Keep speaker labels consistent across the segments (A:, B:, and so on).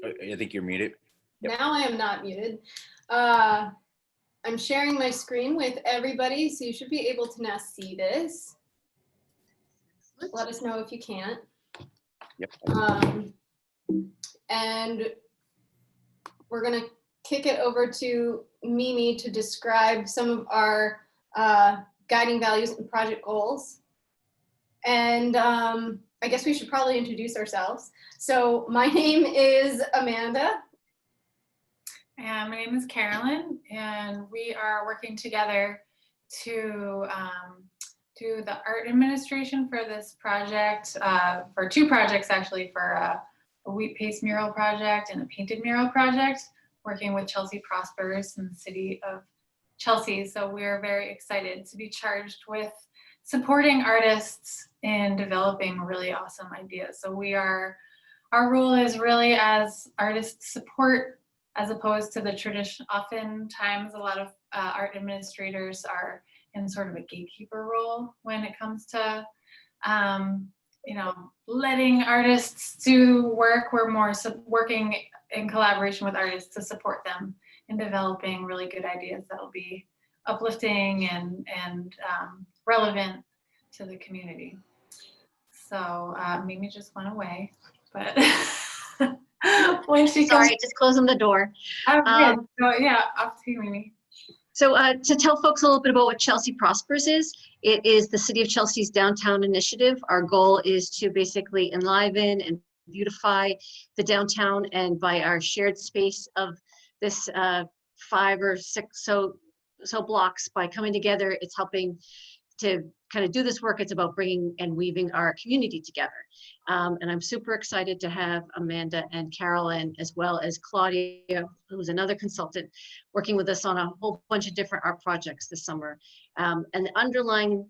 A: I think you're muted. Yep.
B: Now I am not muted. I'm sharing my screen with everybody, so you should be able to now see this. Let us know if you can't.
A: Yep.
B: And we're going to kick it over to Mimi to describe some of our guiding values and project goals. And I guess we should probably introduce ourselves. So my name is Amanda.
C: And my name is Carolyn, and we are working together to do the art administration for this project, for two projects actually, for a Wheatpaste mural project and a painted mural project, working with Chelsea Prospers in the city of Chelsea. So we're very excited to be charged with supporting artists in developing really awesome ideas. So our role is really as artist support, as opposed to the tradition. Oftentimes, a lot of art administrators are in sort of a gatekeeper role when it comes to, you know, letting artists do work. We're more working in collaboration with artists to support them in developing really good ideas that will be uplifting and relevant to the community. So Mimi just went away, but. When she
D: Sorry,
C: comes,
D: just closing the door.
C: so yeah, off to you, Mimi.
D: So to tell folks a little bit about what Chelsea Prospers is, it is the City of Chelsea's downtown initiative. Our goal is to basically enliven and beautify the downtown, and by our shared space of this 5 or 6 so blocks, by coming together, it's helping to kind of do this work. It's about bringing and weaving our community together. And I'm super excited to have Amanda and Carolyn, as well as Claudia, who's another consultant, working with us on a whole bunch of different art projects this summer. And the underlying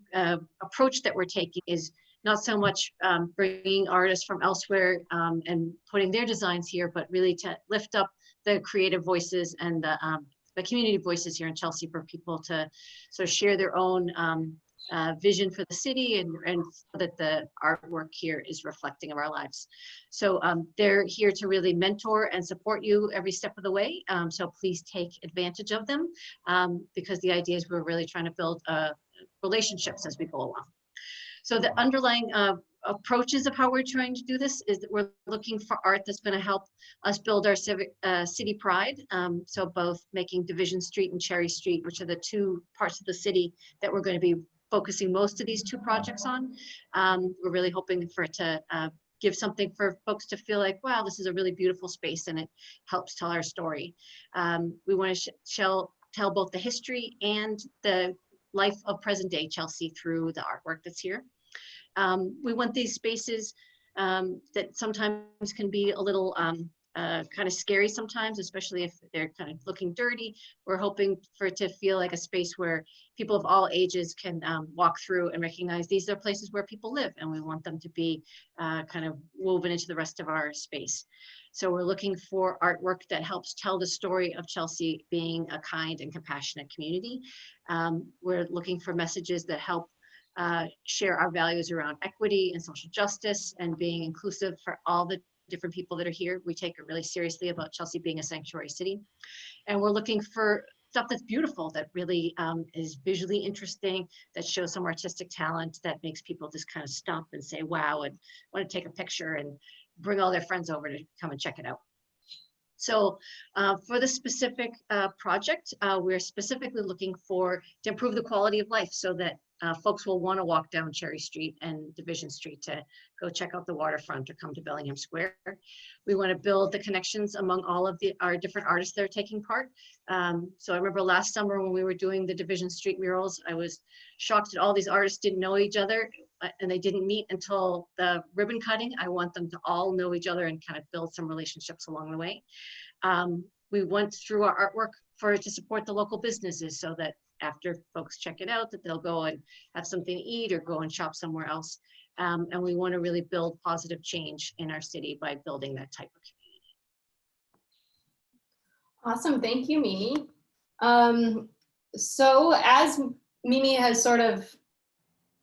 D: approach that we're taking is not so much bringing artists from elsewhere and putting their designs here, but really to lift up the creative voices and the community voices here in Chelsea for people to sort of share their own vision for the city, and so that the artwork here is reflecting of our lives. So they're here to really mentor and support you every step of the way. So please take advantage of them, because the idea is we're really trying to build relationships as we go along. So the underlying approaches of how we're trying to do this is that we're looking for art that's going to help us build our civic city pride. So both making Division Street and Cherry Street, which are the two parts of the city that we're going to be focusing most of these two projects on. We're really hoping for it to give something for folks to feel like, wow, this is a really beautiful space and it helps tell our story. We want to tell both the history and the life of present day Chelsea through the artwork that's here. We want these spaces that sometimes can be a little kind of scary sometimes, especially if they're kind of looking dirty. We're hoping for it to feel like a space where people of all ages can walk through and recognize these are places where people live, and we want them to be kind of woven into the rest of our space. So we're looking for artwork that helps tell the story of Chelsea being a kind and compassionate community. We're looking for messages that help share our values around equity and social justice and being inclusive for all the different people that are here. We take it really seriously about Chelsea being a sanctuary city. And we're looking for stuff that's beautiful, that really is visually interesting, that shows some artistic talent, that makes people just kind of stop and say, wow, and want to take a picture and bring all their friends over to come and check it out. So for the specific project, we're specifically looking to improve the quality of life so that folks will want to walk down Cherry Street and Division Street to go check out the waterfront or come to Bellingham Square. We want to build the connections among all of our different artists that are taking part. So I remember last summer when we were doing the Division Street murals, I was shocked that all these artists didn't know each other and they didn't meet until the ribbon cutting. I want them to all know each other and kind of build some relationships along the way. We went through our artwork to support the local businesses so that after folks check it out, that they'll go and have something to eat or go and shop somewhere else. And we want to really build positive change in our city by building that type of community.
B: Awesome, thank you, Mimi. So as Mimi has sort of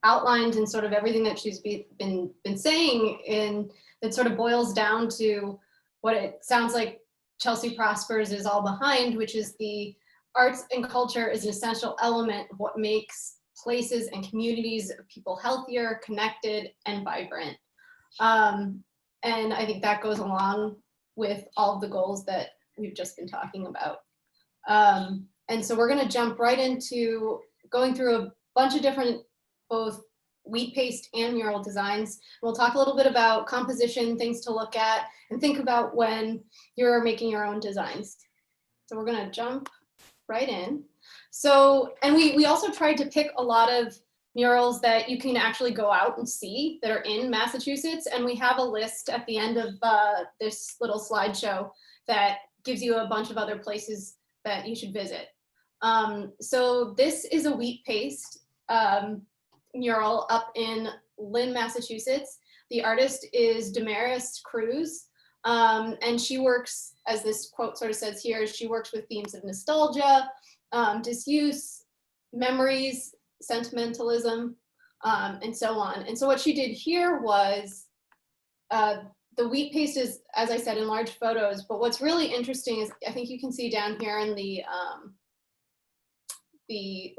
B: outlined and sort of everything that she's been saying, and it sort of boils down to what it sounds like Chelsea Prospers is all behind, which is the arts and culture is an essential element of what makes places and communities of people healthier, connected, and vibrant. And I think that goes along with all of the goals that we've just been talking about. And so we're gonna jump right into going through a bunch of different, both Wheatpaste and mural designs. We'll talk a little bit about composition, things to look at, and think about when you're making your own designs. So we're gonna jump right in. So, and we also tried to pick a lot of murals that you can actually go out and see that are in Massachusetts. And we have a list at the end of this little slideshow that gives you a bunch of other places that you should visit. So this is a Wheatpaste mural up in Lynn, Massachusetts. The artist is Damaris Cruz, and she works, as this quote sort of says here, she works with themes of nostalgia, disuse, memories, sentimentalism, and so on. And so what she did here was, the Wheatpaste is, as I said, in large photos, but what's really interesting is, I think you can see down here in the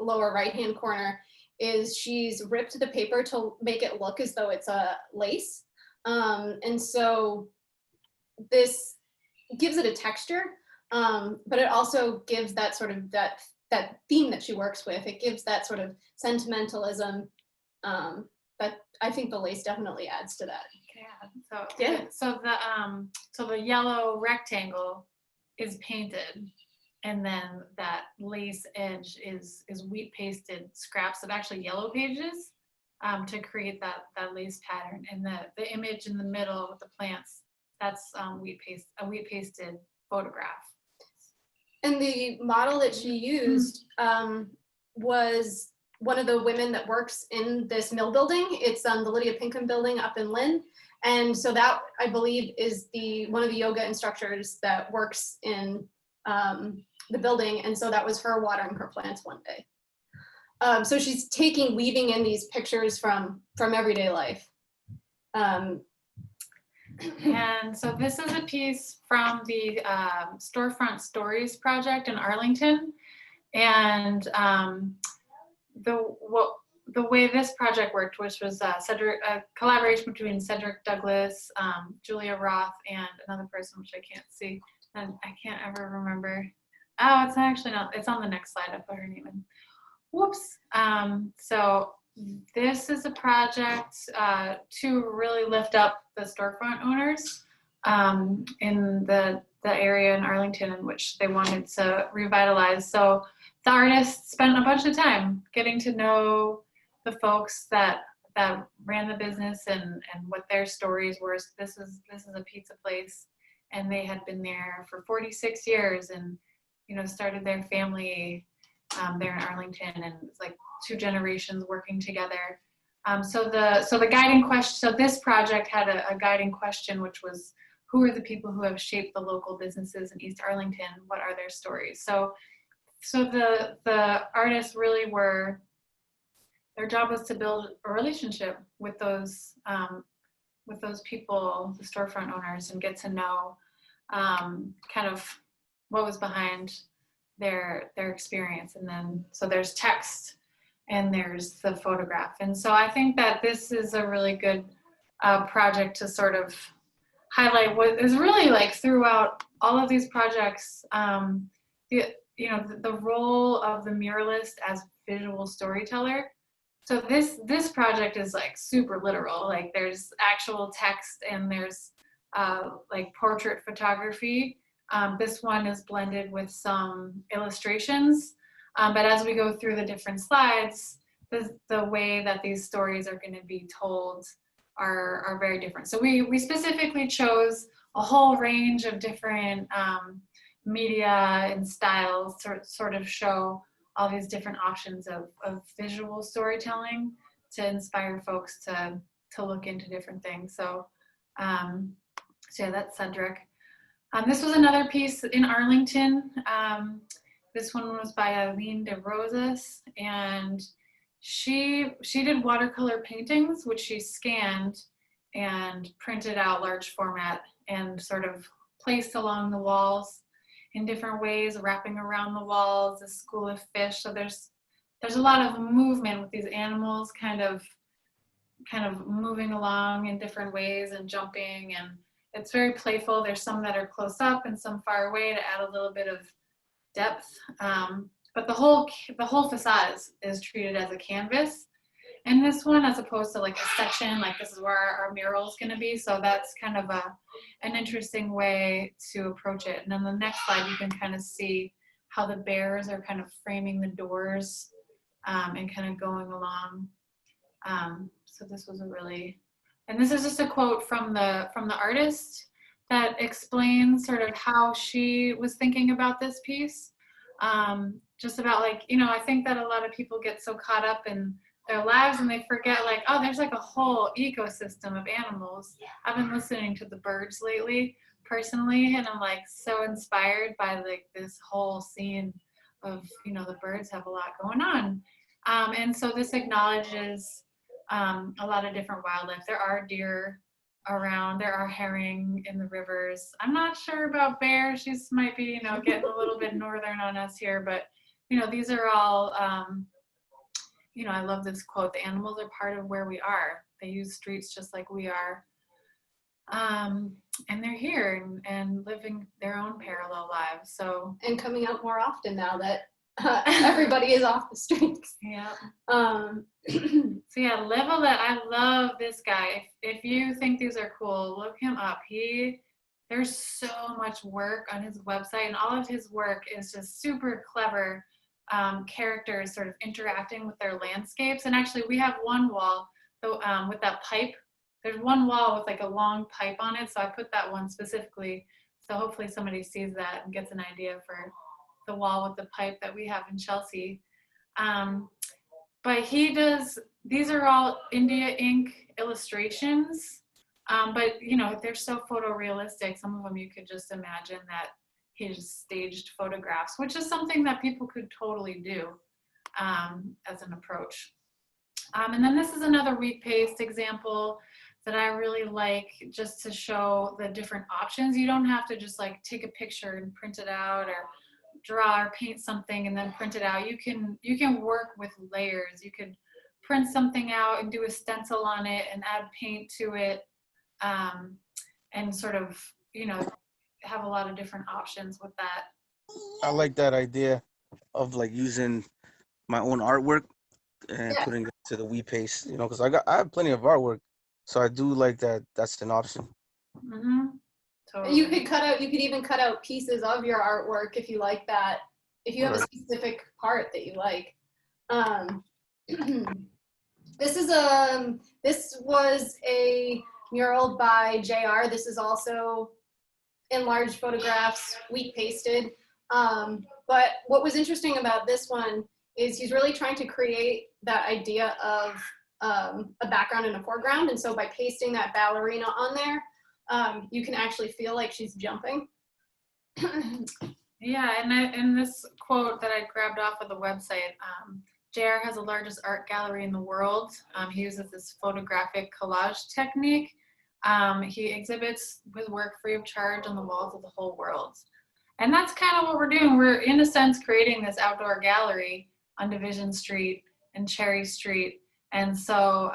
B: lower right-hand corner, is she's ripped the paper to make it look as though it's a lace. And so this gives it a texture, but it also gives that sort of, that theme that she works with. It gives that sort of sentimentalism that I think the lace definitely adds to that.
C: Yeah. So the yellow rectangle is painted, and then that lace edge is wheat pasted scraps of actually yellow pages to create that lace pattern. And the image in the middle with the plants, that's a wheat pasted photograph.
B: And the model that she used was one of the women that works in this mill building. It's the Lydia Pinkham building up in Lynn. And so that, I believe, is one of the yoga instructors that works in the building. And so that was her watering her plants one day. So she's weaving in these pictures from everyday life.
C: And so this is a piece from the Storefront Stories project in Arlington. And the way this project worked, which was a collaboration between Cedric Douglas, Julia Roth, and another person, which I can't see, and I can't ever remember. Oh, it's actually not, it's on the next slide. I put her name in. Whoops. So this is a project to really lift up the storefront owners in the area in Arlington in which they wanted to revitalize. So the artist spent a bunch of time getting to know the folks that ran the business and what their stories were. So this is a pizza place, and they had been there for 46 years and, you know, started their family there in Arlington, and it's like 2 generations working together. So the guiding question, so this project had a guiding question, which was, who are the people who have shaped the local businesses in East Arlington? What are their stories? So the artists really were, their job was to build a relationship with those people, the storefront owners, and get to know kind of what was behind their experience. And then, so there's text and there's the photograph. And so I think that this is a really good project to sort of highlight what is really like throughout all of these projects, the role of the muralist as visual storyteller. So this project is like super literal, like there's actual text and there's like portrait photography. This one is blended with some illustrations, but as we go through the different slides, the way that these stories are going to be told are very different. So we specifically chose a whole range of different media and styles to sort of show all these different options of visual storytelling to inspire folks to look into different things. So yeah, that's Cedric. This was another piece in Arlington. This one was by Eileen de Rosas, and she did watercolor paintings, which she scanned and printed out large format and sort of placed along the walls in different ways, wrapping around the walls, a school of fish. So there's a lot of movement with these animals kind of moving along in different ways and jumping, and it's very playful. There's some that are close up and some far away to add a little bit of depth. But the whole facade is treated as a canvas in this one, as opposed to like a section, like this is where our mural is going to be. So that's kind of an interesting way to approach it. And on the next slide, you can kind of see how the bears are kind of framing the doors and kind of going along. So this was and this is just a quote from the artist that explains sort of how she was thinking about this piece. Just about like, I think that a lot of people get so caught up in their lives and they forget like, oh, there's like a whole ecosystem of animals. I've been listening to the birds lately personally, and I'm like so inspired by like this whole scene of, the birds have a lot going on. And so this acknowledges a lot of different wildlife. There are deer around, there are herring in the rivers. I'm not sure about bears. She might be, getting a little bit northern on us here, but these are all, I love this quote, the animals are part of where we are. They use streets just like we are. And they're here and living their own parallel lives.
B: And coming out more often now that everybody is off the streets.
C: Yeah.
B: So
C: yeah, Lewenberg, I love this guy. If you think these are cool, look him up. There's so much work on his website, and all of his work is just super clever characters sort of interacting with their landscapes. And actually, we have one wall with that pipe. There's one wall with like a long pipe on it, so I put that one specifically. So hopefully somebody sees that and gets an idea for the wall with the pipe that we have in Chelsea. But these are all India ink illustrations, but they're so photorealistic. Some of them you could just imagine that he just staged photographs, which is something that people could totally do as an approach. And then this is another Wheatpaste example that I really like, just to show the different options. You don't have to just like take a picture and print it out, or draw or paint something and then print it out. You can work with layers. You could print something out and do a stencil on it and add paint to it, and sort of have a lot of different options with that.
E: I like that idea of like using my own artwork and putting it to the Wheatpaste, because I have plenty of artwork, so I do like that. That's an option.
C: Mm-hmm. Totally.
B: you could even cut out pieces of your artwork if you like that, if you have a specific part that you like. This was a mural by JR. This is also enlarged photographs, wheat pasted. But what was interesting about this one is he's really trying to create that idea of a background and a foreground. And so by pasting that ballerina on there, you can actually feel like she's jumping.
C: Yeah, and this quote that I grabbed off of the website, JR has the largest art gallery in the world. He uses this photographic collage technique. He exhibits his work free of charge on the walls of the whole world. And that's kind of what we're doing. We're, in a sense, creating this outdoor gallery on Division Street and Cherry Street. And so,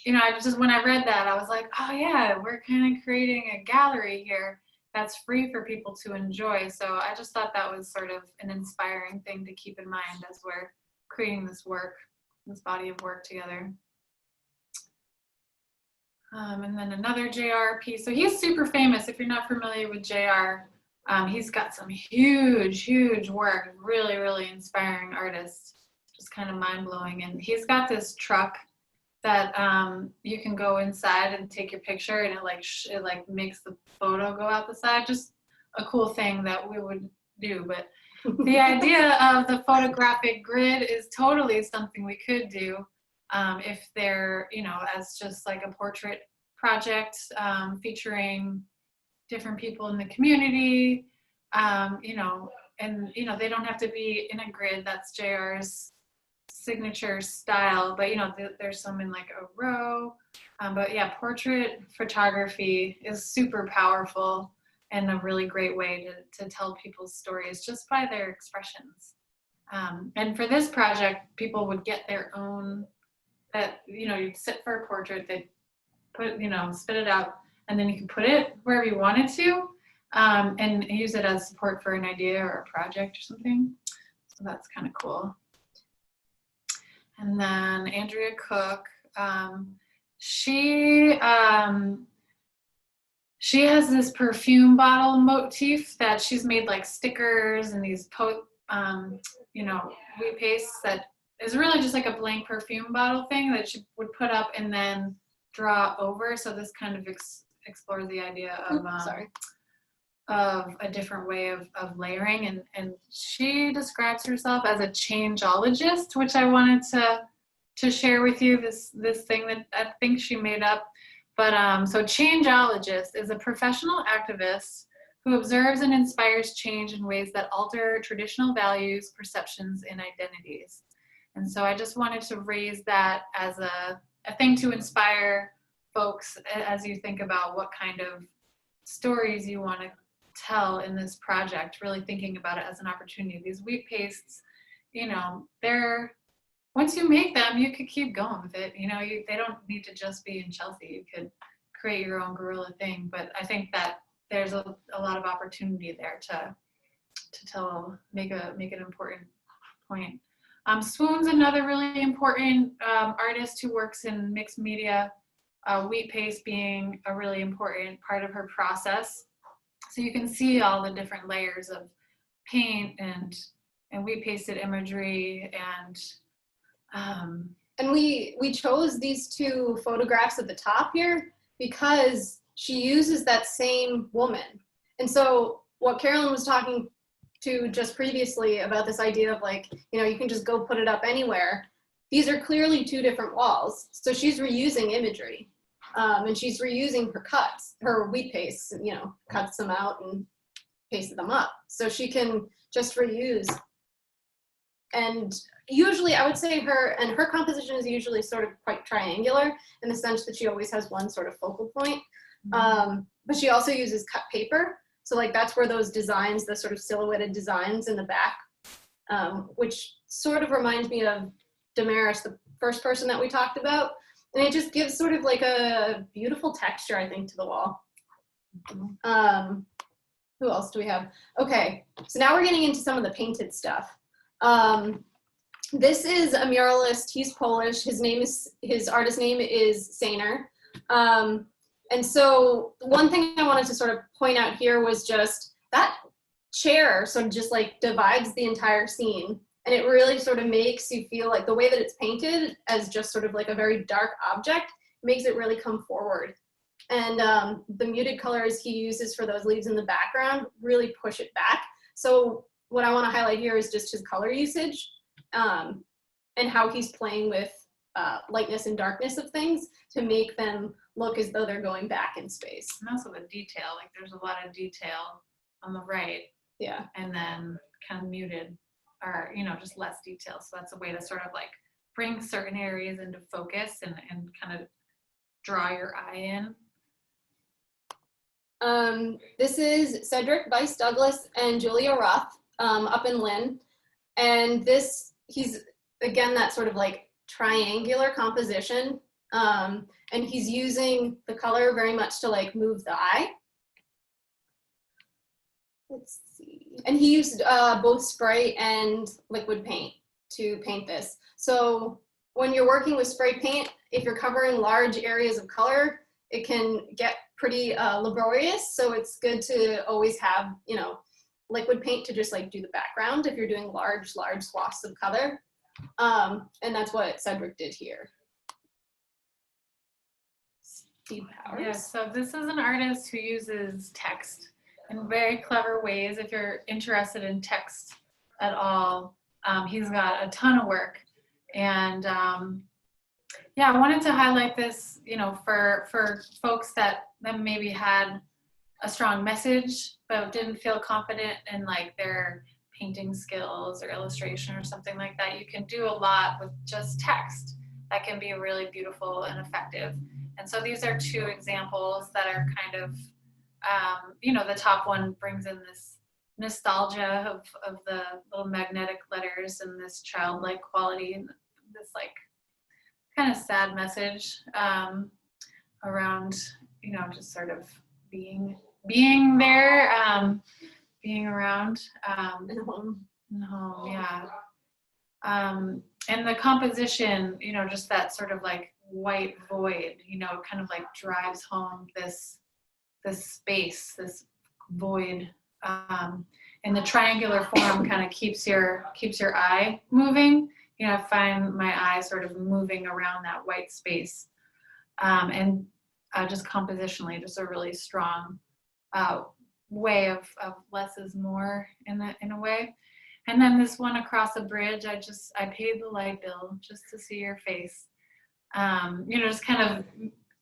C: when I read that, I was like, oh yeah, we're kind of creating a gallery here that's free for people to enjoy. So I just thought that was sort of an inspiring thing to keep in mind as we're creating this work, this body of work together. And then another JR piece. So he's super famous. If you're not familiar with JR, he's got some huge work, really, really inspiring artist, just kind of mind blowing. And he's got this truck that you can go inside and take your picture, and it makes the photo go out the side. Just a cool thing that we would do. But the idea of the photographic grid is totally something we could do if they're, as just like a portrait project featuring different people in the community, and they don't have to be in a grid. That's JR's signature style, but there's some in like a row. But yeah, portrait photography is super powerful. and a really great way to tell people's stories just by their expressions. And for this project, people would get their own, you'd sit for a portrait, they'd put, spit it out, and then you can put it wherever you wanted to, and use it as support for an idea or a project or something. So that's kind of cool. And then Andrea Cook, she has this perfume bottle motif that she's made like stickers and these Wheatpaste that is really just like a blank perfume bottle thing that she would put up and then draw over. So this kind of explores the idea of of a different way of layering, and she describes herself as a changeologist, which I wanted to share with you, this thing that I think she made up. But so changeologist is a professional activist who observes and inspires change in ways that alter traditional values, perceptions, and identities. And so I just wanted to raise that as a thing to inspire folks as you think about what kind of stories you want to tell in this project, really thinking about it as an opportunity. These Wheatpastes, they're, once you make them, you could keep going with it. They don't need to just be in Chelsea. You could create your own guerrilla thing. But I think that there's a lot of opportunity there to make an important point. Swoon's another really important artist who works in mixed media, Wheatpaste being a really important part of her process. So you can see all the different layers of paint and Wheatpasted imagery
B: And we chose these two photographs at the top here because she uses that same woman. And so what Carolyn was talking to just previously about this idea of like, you can just go put it up anywhere. These are clearly two different walls. So she's reusing imagery. And she's reusing her cuts, her Wheatpaste, cuts them out and pasted them up. So she can just reuse. And usually I would say her composition is usually sort of quite triangular in the sense that she always has one sort of focal point. But she also uses cut paper. So like that's where those designs, the sort of silhouetted designs in the back, which sort of reminds me of Damaris, the first person that we talked about. And it just gives sort of like a beautiful texture, I think, to the wall. Who else do we have? Okay, so now we're getting into some of the painted stuff. This is a muralist. He's Polish. His artist name is Saner. And so one thing I wanted to sort of point out here was just that chair sort of just like divides the entire scene. And it really sort of makes you feel like the way that it's painted as just sort of like a very dark object makes it really come forward. And the muted colors he uses for those leaves in the background really push it back. So what I want to highlight here is just his color usage and how he's playing with lightness and darkness of things to make them look as though they're going back in space.
C: And also the detail, like there's a lot of detail on the right.
B: Yeah.
C: And then kind of muted, or just less detail. So that's a way to sort of like bring certain areas into focus and kind of draw your eye in.
B: This is Cedric Weiss Douglas and Julia Roth up in Lynn. And he's again that sort of like triangular composition. And he's using the color very much to like move the eye. Let's see. And he used both spray and liquid paint to paint this. So when you're working with spray paint, if you're covering large areas of color, it can get pretty laborious. So it's good to always have, liquid paint to just like do the background if you're doing large swaths of color. And that's what Cedric did here. Steve Powers.
C: Yeah, so this is an artist who uses text in very clever ways. If you're interested in text at all, he's got a ton of work. And yeah, I wanted to highlight this, for folks that maybe had a strong message, but didn't feel confident in like their painting skills or illustration or something like that. You can do a lot with just text that can be really beautiful and effective. And so these are two examples that are kind of you know, the top one brings in this nostalgia of the little magnetic letters and this childlike quality and this like kind of sad message around, you know, just sort of being there, being around
B: In the home.
C: in the home, yeah. And the composition, you know, just that sort of like white void, you know, kind of like drives home this space, this void, and the triangular form kind of keeps your eye moving. You know, I find my eye sort of moving around that white space, and just compositionally, just a really strong way of less is more in a way. And then this one across a bridge, I paid the light bill just to see your face. You know, just kind of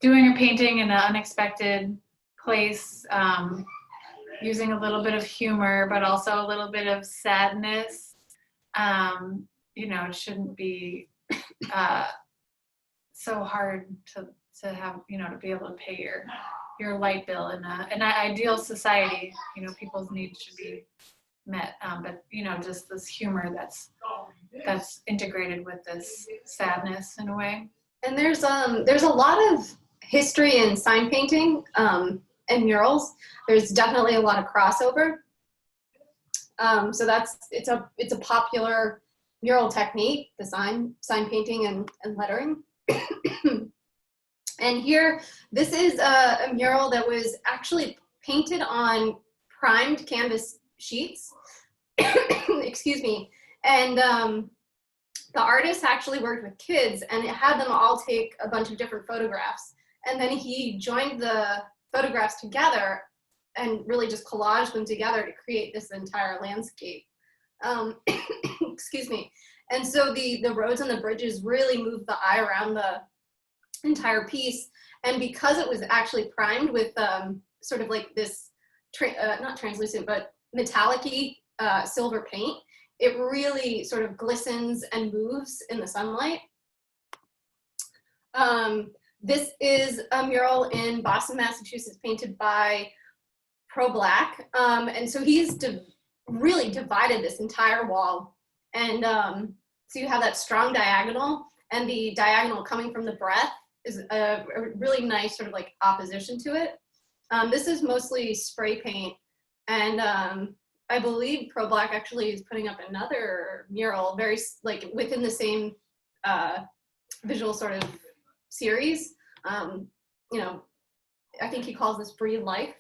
C: doing a painting in an unexpected place, using a little bit of humor, but also a little bit of sadness. You know, it shouldn't be so hard to have, you know, to be able to pay your light bill in an ideal society. You know, people's needs should be met, but you know, just this humor that's integrated with this sadness in a way.
B: And there's a lot of history in sign painting and murals. There's definitely a lot of crossover. So it's a popular mural technique, the sign painting and lettering. And here, this is a mural that was actually painted on primed canvas sheets. Excuse me. And the artist actually worked with kids, and it had them all take a bunch of different photographs. And then he joined the photographs together and really just collaged them together to create this entire landscape. Excuse me. And so the roads and the bridges really moved the eye around the entire piece. And because it was actually primed with sort of like this, not translucent, but metallic-y silver paint, it really sort of glistens and moves in the sunlight. This is a mural in Boston, Massachusetts, painted by Pro Black. And so he's really divided this entire wall. And so you have that strong diagonal, and the diagonal coming from the breath is a really nice sort of like opposition to it. This is mostly spray paint. And I believe Pro Black actually is putting up another mural, very like within the same visual sort of series. You know, I think he calls this Breathe Life.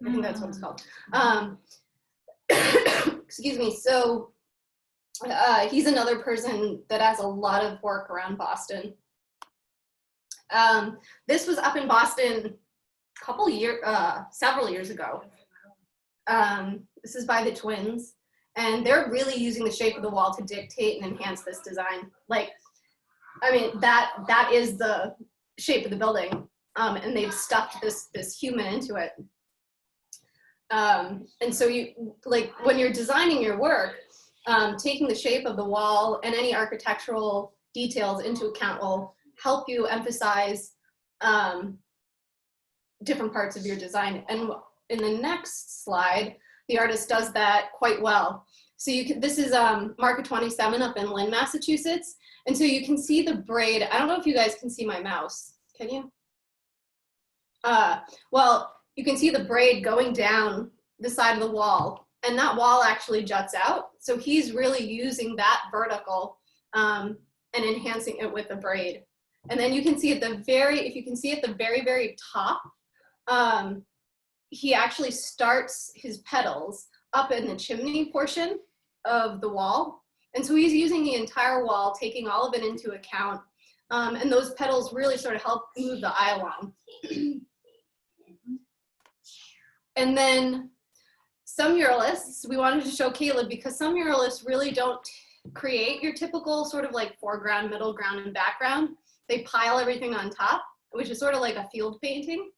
B: I think that's what it's called. Excuse me. So he's another person that has a lot of work around Boston. This was up in Boston several years ago. This is by the twins, and they're really using the shape of the wall to dictate and enhance this design. Like, I mean, that is the shape of the building, and they've stuffed this human into it. And so you, like, when you're designing your work, taking the shape of the wall and any architectural details into account will help you emphasize different parts of your design. And in the next slide, the artist does that quite well. So this is Market 27 up in Lynn, Massachusetts. And so you can see the braid. I don't know if you guys can see my mouse. Can you? Well, you can see the braid going down the side of the wall, and that wall actually juts out. So he's really using that vertical and enhancing it with the braid. And then you can see at the very, very top, he actually starts his petals up in the chimney portion of the wall. And so he's using the entire wall, taking all of it into account. And those petals really sort of help move the eye along. And then some muralists, we wanted to show Caleb because some muralists really don't create your typical sort of like foreground, middle ground, and background. They pile everything on top, which is sort of like a field painting.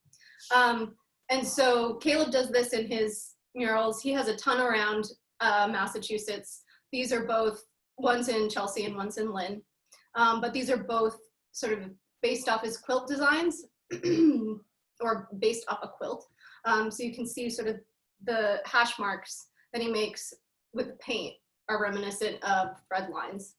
B: And so Caleb does this in his murals. He has a ton around Massachusetts. These are both, one's in Chelsea and one's in Lynn. But these are both sort of based off his quilt designs or based off a quilt. So you can see sort of the hash marks that he makes with the paint are reminiscent of thread lines.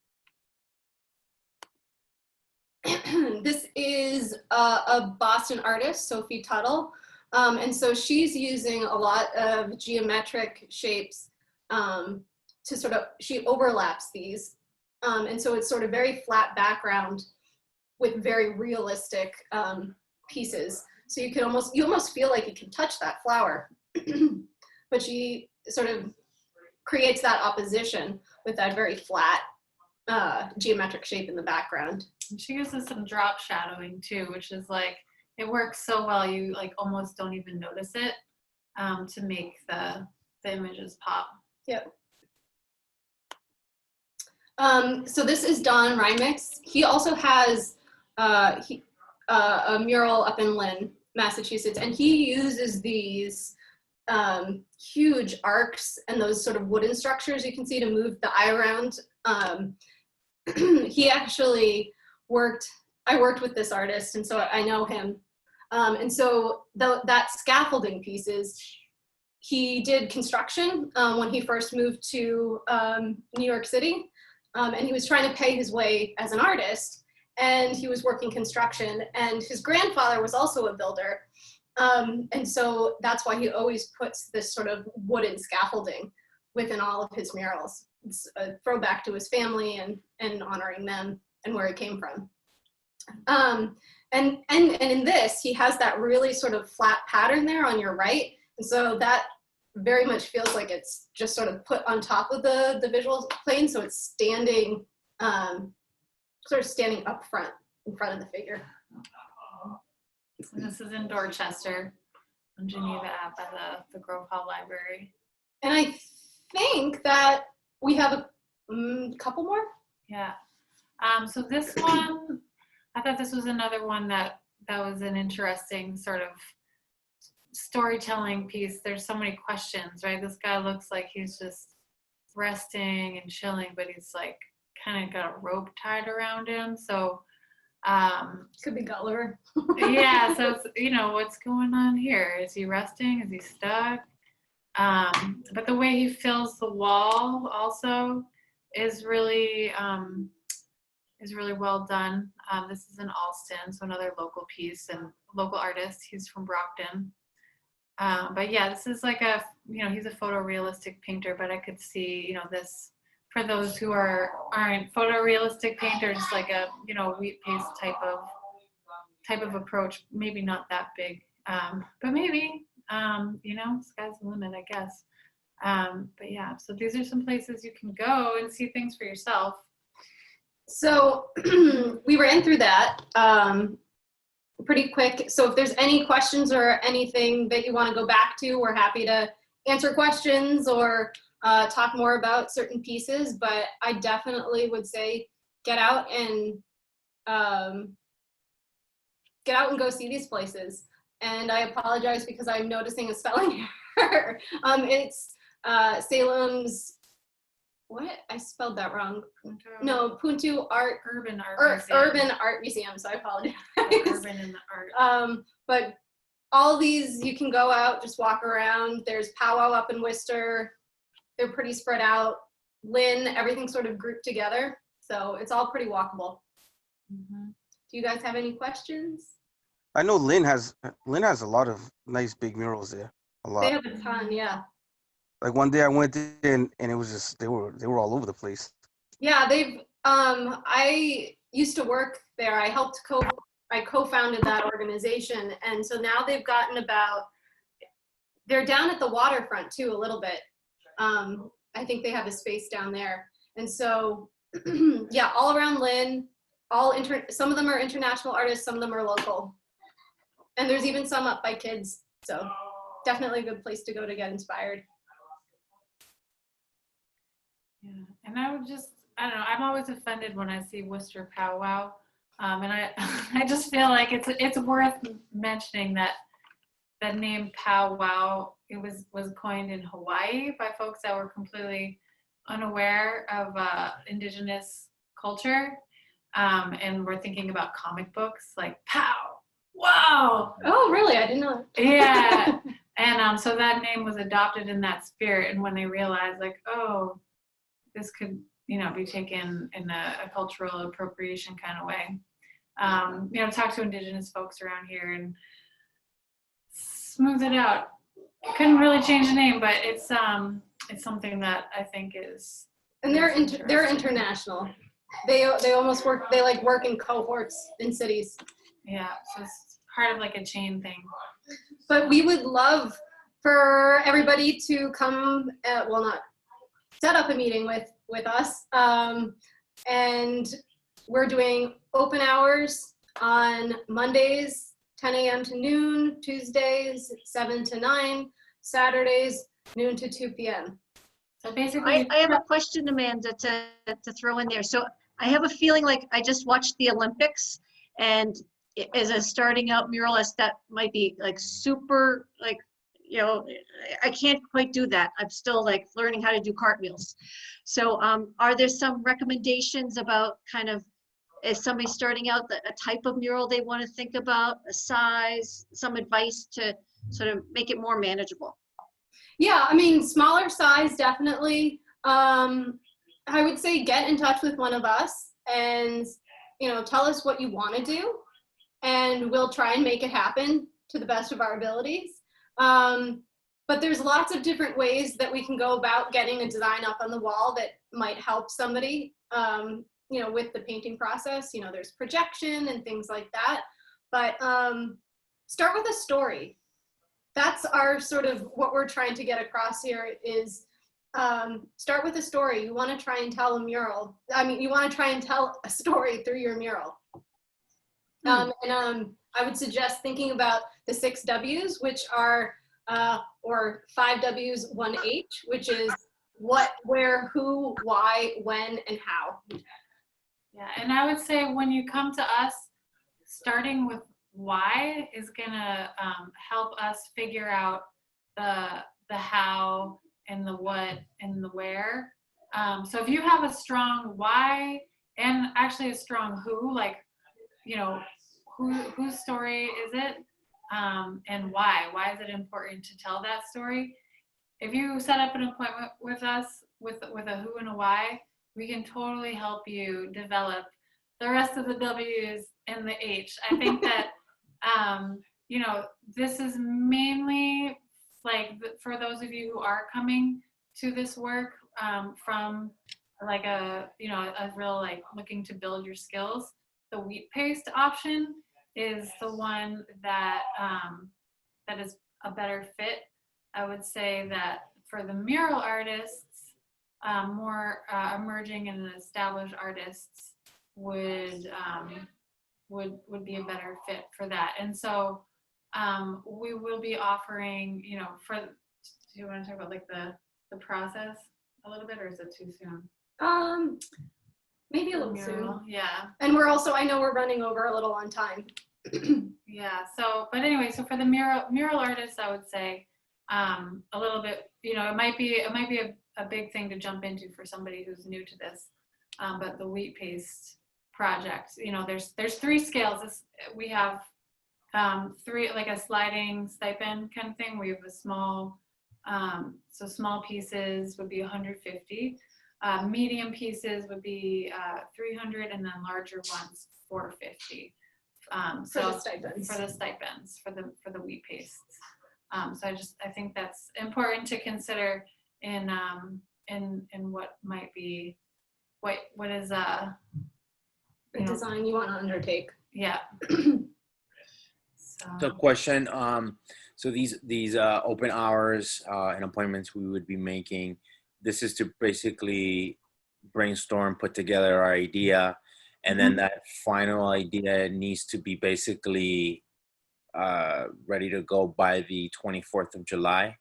B: This is a Boston artist, Sophie Tuttle. And so she's using a lot of geometric shapes to sort of, she overlaps these. And so it's sort of very flat background with very realistic pieces. So you almost feel like you can touch that flower. But she sort of creates that opposition with that very flat geometric shape in the background.
C: And she uses some drop shadowing too, which is like, it works so well, you like almost don't even notice it to make the images pop.
B: Yep. So this is Dawnrymix. He also has a mural up in Lynn, Massachusetts, and he uses these huge arcs and those sort of wooden structures you can see to move the eye around. He actually I worked with this artist, and so I know him. And so that scaffolding pieces, he did construction when he first moved to New York City, and he was trying to pay his way as an artist, and he was working construction, and his grandfather was also a builder. And so that's why he always puts this sort of wooden scaffolding within all of his murals. It's a throwback to his family and honoring them and where he came from. And in this, he has that really sort of flat pattern there on your right. And so that very much feels like it's just sort of put on top of the visual plane. So it's standing, sort of standing up front, in front of the figure.
C: And this is in Dorchester, in Geneva by the Grove Hall Library.
B: And I think that we have a couple more.
C: Yeah. So this one, I thought this was another one that was an interesting sort of storytelling piece. There's so many questions, right? This guy looks like he's just resting and chilling, but he's like kind of got a rope tied around him. So
B: Could be Gulliver.
C: yeah, so it's, what's going on here? Is he resting? Is he stuck? But the way he fills the wall also is really well done. This is in Alston, so another local piece and local artist. He's from Brockton. But yeah, this is like he's a photorealistic painter, but I could see, this for those who aren't photorealistic painters, like a, Wheatpaste type of approach, maybe not that big, but maybe, sky's the limit, I guess. But yeah, so these are some places you can go and see things for yourself.
B: So we ran through that pretty quick. So if there's any questions or anything that you want to go back to, we're happy to answer questions or talk more about certain pieces. But I definitely would say get out and go see these places. And I apologize because I'm noticing a spelling error. It's Salem's. What? I spelled that wrong. No, Puntu Art.
C: Urban Art Museum.
B: Urban Art Museum, so I apologize.
C: Urban in the art.
B: But all these, you can go out, just walk around. There's Pow Wow up in Worcester. They're pretty spread out. Lynn, everything's sort of grouped together. So it's all pretty walkable.
C: Mm-hmm.
B: Do you guys have any questions?
E: I know Lynn has a lot of nice big murals there. A lot.
B: They have a ton, yeah.
E: Like one day I went in and it was just they were all over the place.
B: Yeah, they've I used to work there. I co-founded that organization, and so now they've gotten they're down at the waterfront too a little bit. I think they have a space down there. And so yeah, all around Lynn, some of them are international artists, some of them are local. And there's even some up by kids. So definitely a good place to go to get inspired.
C: Yeah, and I don't know, I'm always offended when I see Worcester Pow Wow. And I just feel like it's worth mentioning that the name Pow Wow, it was coined in Hawaii by folks that were completely unaware of indigenous culture. And we're thinking about comic books like Pow Wow.
B: Oh, really? I didn't know.
C: Yeah. And so that name was adopted in that spirit. And when they realized, like, oh, this could, be taken in a cultural appropriation kind of way. Talk to Indigenous folks around here and smooth it out. Couldn't really change the name, but it's something that I think is.
B: And they're international. They almost work. They like work in cohorts in cities.
C: Yeah, so it's part of like a chain thing.
B: But we would love for everybody to come. Not set up a meeting with us. And we're doing open hours on Mondays, 10 a.m. to noon, Tuesdays, 7 to 9, Saturdays, noon to 2 p.m.
C: So basically,
D: I have a question, Amanda, to throw in there. So I have a feeling like I just watched the Olympics, and as a starting out muralist, that might be like super, like, I can't quite do that. I'm still like learning how to do cartwheels. So are there some recommendations about kind of, is somebody starting out, a type of mural they want to think about, a size, some advice to sort of make it more manageable?
B: Yeah, I mean, smaller size, definitely. I would say get in touch with one of us and, tell us what you want to do, and we'll try and make it happen to the best of our abilities. But there's lots of different ways that we can go about getting a design up on the wall that might help somebody, with the painting process. There's projection and things like that. But start with a story. That's our sort of what we're trying to get across here is start with a story. You want to try and tell a mural. You want to try and tell a story through your mural. I would suggest thinking about the 6 W's, which are, or 5 W's, 1 H, which is what, where, who, why, when, and how.
C: Yeah, and I would say when you come to us, starting with why is gonna help us figure out the how and the what and the where. So if you have a strong why and actually a strong who, like, whose story is it, and why is it important to tell that story? If you set up an appointment with us with a who and a why, we can totally help you develop the rest of the W's and the H. I think that this is mainly like for those of you who are coming to this work from like a real like looking to build your skills. The Wheatpaste option is the one that that is a better fit. I would say that for the mural artists, more emerging and established artists would be a better fit for that. And so we will be offering, do you want to talk about like the process a little bit, or is it too soon?
B: Maybe a little soon.
C: Yeah.
B: And we're also, I know we're running over a little on time.
C: Yeah. So, but anyway, so for the mural artists, I would say a little bit, it might be a big thing to jump into for somebody who's new to this. But the Wheatpaste project, there's 3 scales. We have 3, like a sliding stipend kind of thing. We have a small, so small pieces would be 150. Medium pieces would be 300, and then larger ones 450.
B: For the stipends.
C: For the stipends, for the Wheatpastes. So I think that's important to consider in what might be what is
B: the design you want to undertake.
C: Yeah.
A: So question, so these open hours and appointments we would be making, this is to basically brainstorm, put together our idea, and then that final idea needs to be basically ready to go by the 24th of July.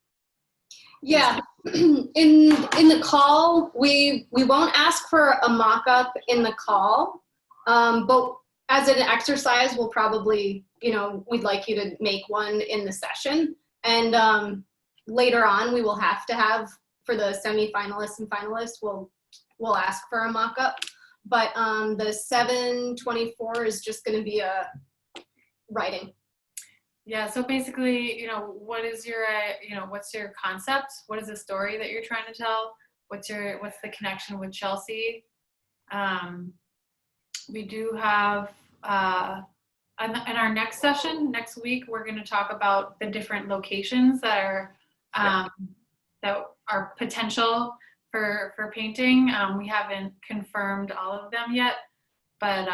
B: Yeah, in the call, we won't ask for a mock-up in the call, but as an exercise, we'll probably, we'd like you to make one in the session. And later on, we will have to have, for the semi-finalists and finalists, we'll ask for a mock-up. But the 7/24 is just going to be a writing.
C: Yeah, so basically, what is your, what's your concept? What is the story that you're trying to tell? What's the connection with Chelsea? We do have, in our next session, next week, we're gonna talk about the different locations that are potential for painting. We haven't confirmed all of them yet, but,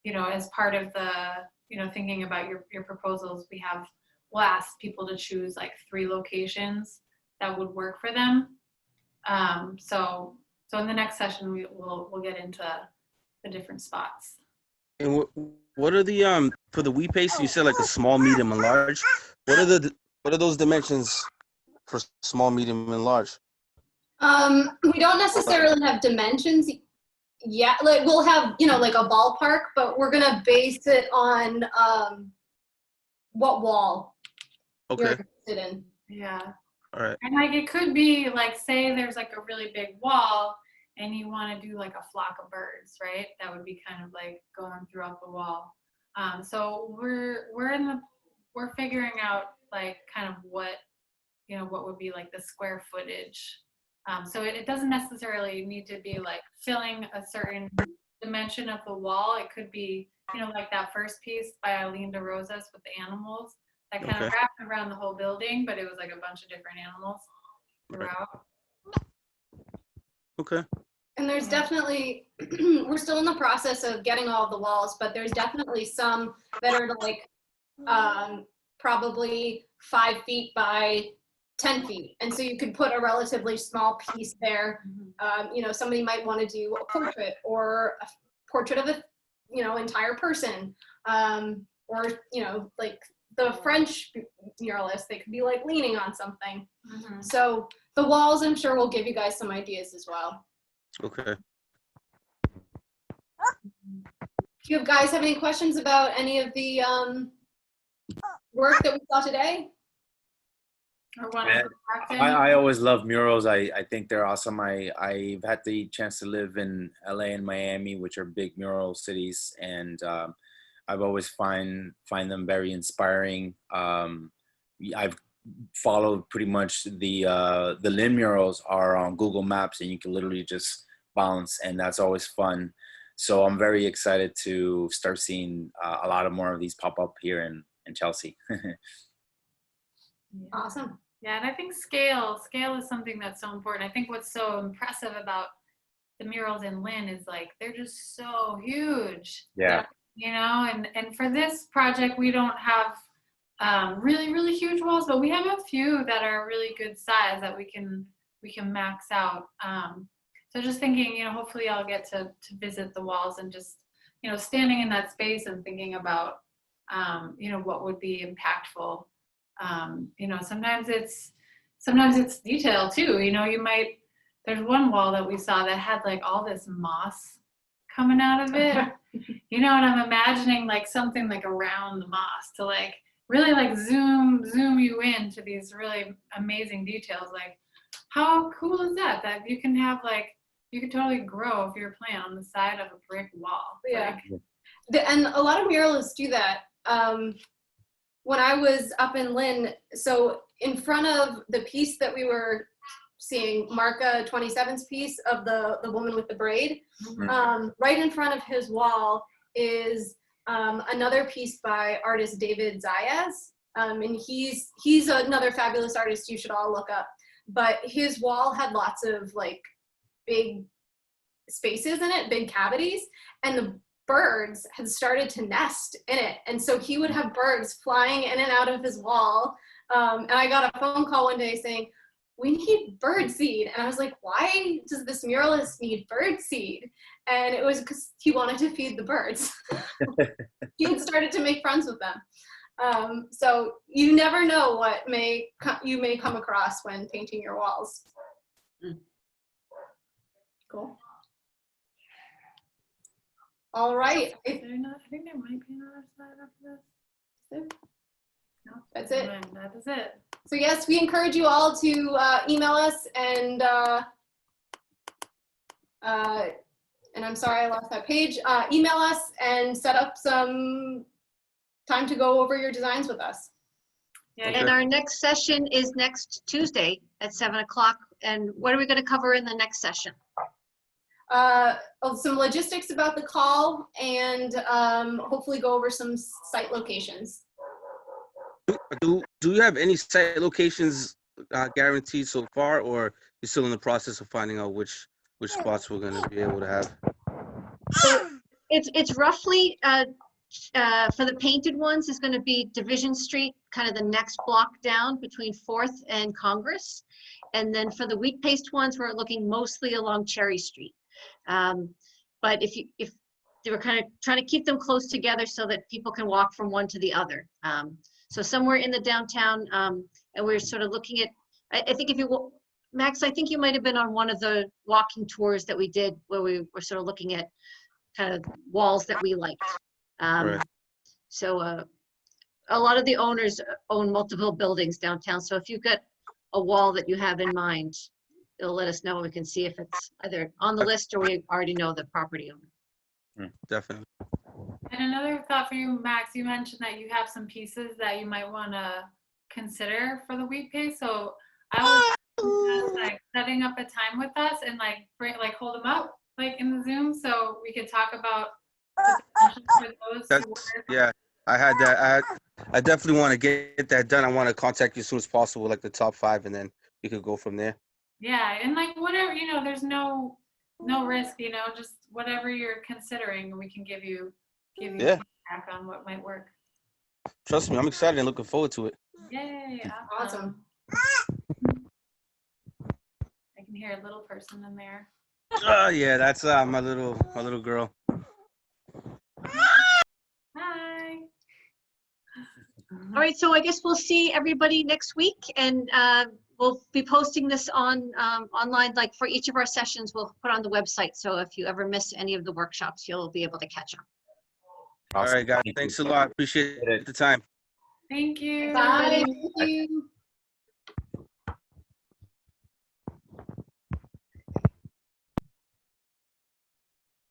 C: as part of the, thinking about your proposals, we'll ask people to choose like 3 locations that would work for them. So in the next session, we'll get into the different spots.
E: And what are the for the Wheatpaste? You said like a small, medium, and large. What are those dimensions for small, medium, and large?
B: We don't necessarily have dimensions yet. Like we'll have, like a ballpark, but we're gonna base it on what wall you're
E: Okay.
B: interested in.
C: Yeah.
E: All right.
C: And like it could be like, say there's like a really big wall and you want to do like a flock of birds, right? That would be kind of like going throughout the wall. So we're figuring out like kind of what would be like the square footage. So it doesn't necessarily need to be like filling a certain dimension of the wall. It could be, like that first piece by Eileen DeRosas with the animals that kind of wrapped around the whole building, but it was like a bunch of different animals throughout.
E: Okay.
B: And there's definitely, we're still in the process of getting all of the walls, but there's definitely some that are like probably 5 feet by 10 feet. And so you could put a relatively small piece there. Somebody might want to do a portrait or a portrait of a, entire person. Or, like the French muralist, they could be like leaning on something. So the walls, I'm sure, will give you guys some ideas as well.
E: Okay.
B: Do you guys have any questions about any of the work that we saw today?
C: Or one
A: Yeah,
C: of the
A: I always love murals. I think they're awesome. I've had the chance to live in LA and Miami, which are big mural cities, and I've always find them very inspiring. I've followed pretty much the Lynn murals are on Google Maps, and you can literally just bounce, and that's always fun. So I'm very excited to start seeing a lot of more of these pop up here in Chelsea.
B: Awesome.
C: Yeah, and I think scale is something that's so important. I think what's so impressive about the murals in Lynn is like they're just so huge.
A: Yeah.
C: And for this project we don't have really, really huge walls, but we have a few that are really good size that we can max out. So just thinking, hopefully I'll get to visit the walls and just, standing in that space and thinking about, what would be impactful. Sometimes it's detail too. There's one wall that we saw that had like all this moss coming out of it, and I'm imagining like something like around the moss to like really like zoom you into these really amazing details. Like how cool is that you can have like, you could totally grow if you're plant on the side of a brick wall.
B: Yeah.
C: Like,
B: And a lot of muralists do that. When I was up in Lynn, so in front of the piece that we were seeing, Marca 27's piece of the woman with the braid, right in front of his wall is another piece by artist David Zayas. And he's another fabulous artist you should all look up. But his wall had lots of like big spaces in it, big cavities, and the birds had started to nest in it. And so he would have birds flying in and out of his wall. And I got a phone call one day saying, we need bird seed. And I was like, why does this muralist need bird seed? And it was because he wanted to feed the birds. He had started to make friends with them. So you never know what you may come across when painting your walls. Cool. All right.
C: I think there might be another slide after this. No,
B: That's it.
C: That is it.
B: So yes, we encourage you all to email us and I'm sorry I lost that page. Email us and set up some time to go over your designs with us.
C: Yeah,
E: Okay.
D: And our next session is next Tuesday at 7 o'clock. And what are we going to cover in the next session?
B: Some logistics about the call and hopefully go over some site locations.
E: Do you have any site locations guaranteed so far, or you're still in the process of finding out which spots we're going to be able to have?
D: So it's roughly, for the painted ones, is going to be Division Street, kind of the next block down between 4th and Congress. And then for the Wheatpaste ones, we're looking mostly along Cherry Street. But if they were kind of trying to keep them close together so that people can walk from one to the other. So somewhere in the downtown, and we're sort of looking at, I think if you, Max, I think you might have been on one of the walking tours that we did where we were sort of looking at kind of walls that we liked.
E: Right.
D: So a lot of the owners own multiple buildings downtown. So if you've got a wall that you have in mind, it'll let us know. We can see if it's either on the list or we already know the property owner.
E: Definitely.
C: And another thought for you, Max, you mentioned that you have some pieces that you might want to consider for the Wheatpaste. So I was like setting up a time with us and hold them up like in the Zoom so we could talk about the potential for those.
E: Yeah, I had that. I definitely want to get that done. I want to contact you as soon as possible, like the top 5, and then we could go from there.
C: Yeah, and like whatever, there's no risk, just whatever you're considering, we can give you
E: Yeah.
C: feedback on what might work.
E: Trust me, I'm excited and looking forward to it.
C: Yay,
B: Awesome.
C: I can hear a little person in there.
E: Oh yeah, that's my little girl.
C: Hi.
D: All right, so I guess we'll see everybody next week, and we'll be posting this on online, like for each of our sessions, we'll put on the website. So if you ever miss any of the workshops, you'll be able to catch up.
E: All right, guys, thanks a lot. Appreciate the time.
C: Thank you.
B: Bye. Thank you.